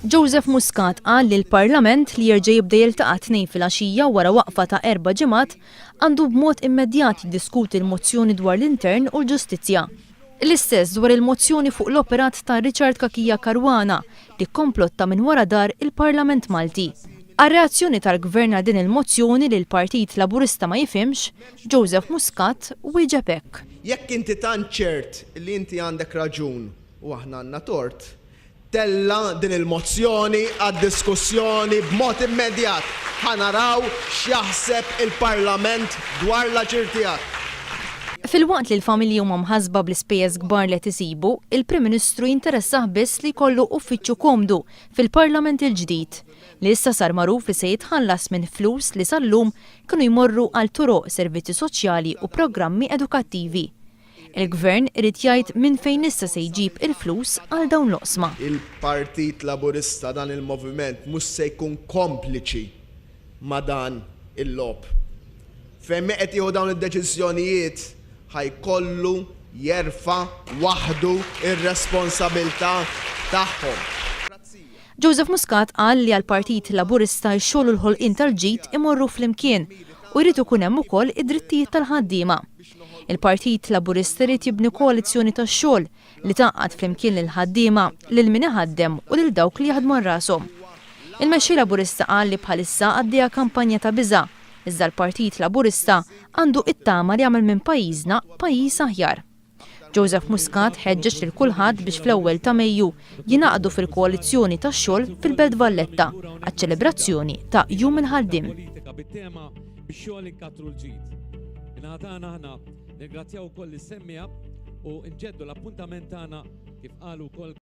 Joseph Muscat qal li l-Parlament li jerġa' jibda jiltaqa' tnejn fil-għaxija wara waqfa ta' 4 ġimgħat għandu b'mod immedjat jiddiskuti l-mozzjoni dwar l-intern u l-ġustizzja. L-istess dwar il-mozzjoni fuq l-operat ta' Richard Cachia Caruana li komplotta minn wara dar il-Parlament Malti. Għar-reazzjoni tal-Gvern għal din il-mozzjoni li l-Partit Laburista ma jifhimx, Joseph Muscat wieġeb hekk. Jekk inti tant ċert li inti għandek raġun u aħna għandna tort, tella din il-mozzjoni għad-diskussjoni b'mod immedjat. Ħanaraw x'jaħseb il-Parlament dwar l-aġir tiegħek. Fil-waqt li l-familji huma mħassba bl-ispejjeż kbar li qed isibu, il-Prim Ministru jinteressah biss li jkollu uffiċċju komdu fil-Parlament il-ġdid li issa sar magħruf li se jitħallas minn flus li sal-lum kienu jmorru għal toroq, servizzi soċjali u programmi edukattivi. Il-Gvern irid jgħid minn fejn issa se jġib il-flus għal dawn l-oqsma. Il-Partit Laburista dan il-moviment mhux se jkun kompliċi ma' dan il-lob. Fejn qed jieħu dawn id-deċiżjonijiet ħajkollu jerfa' waħdu ir-responsabilità tagħhom. Joseph Muscat qal li għall-Partit Laburista x-xogħol u l-ħolqien tal-ġid imorru flimkien u jrid ikun hemm ukoll id-drittijiet tal-ħaddiema. Il-Partit Laburista jrid jibni koalizzjoni tax-xogħol li tgħaqqad flimkien lill-ħaddiema lil min iħaddem u lil dawk li jaħdmu rashom. Il-Mexxej Laburista qal li bħalissa għaddejja kampanja ta' biża', iżda l-Partit Laburista għandu it-tama li jagħmel minn pajjiżna pajjiż aħjar. Joseph Muscat ħeġġeġ lil kulħadd biex fl-ewwel ta' Mejju jingħaqdu fil-koalizzjoni tax-xogħol fil-Belt Valletta għaċ-ċelebrazzjoni ta' Jum il-Ħaddiem. Nirgrazzjaw ukoll is-semmija u nġeddu l-appuntament tagħna kif qalu wkoll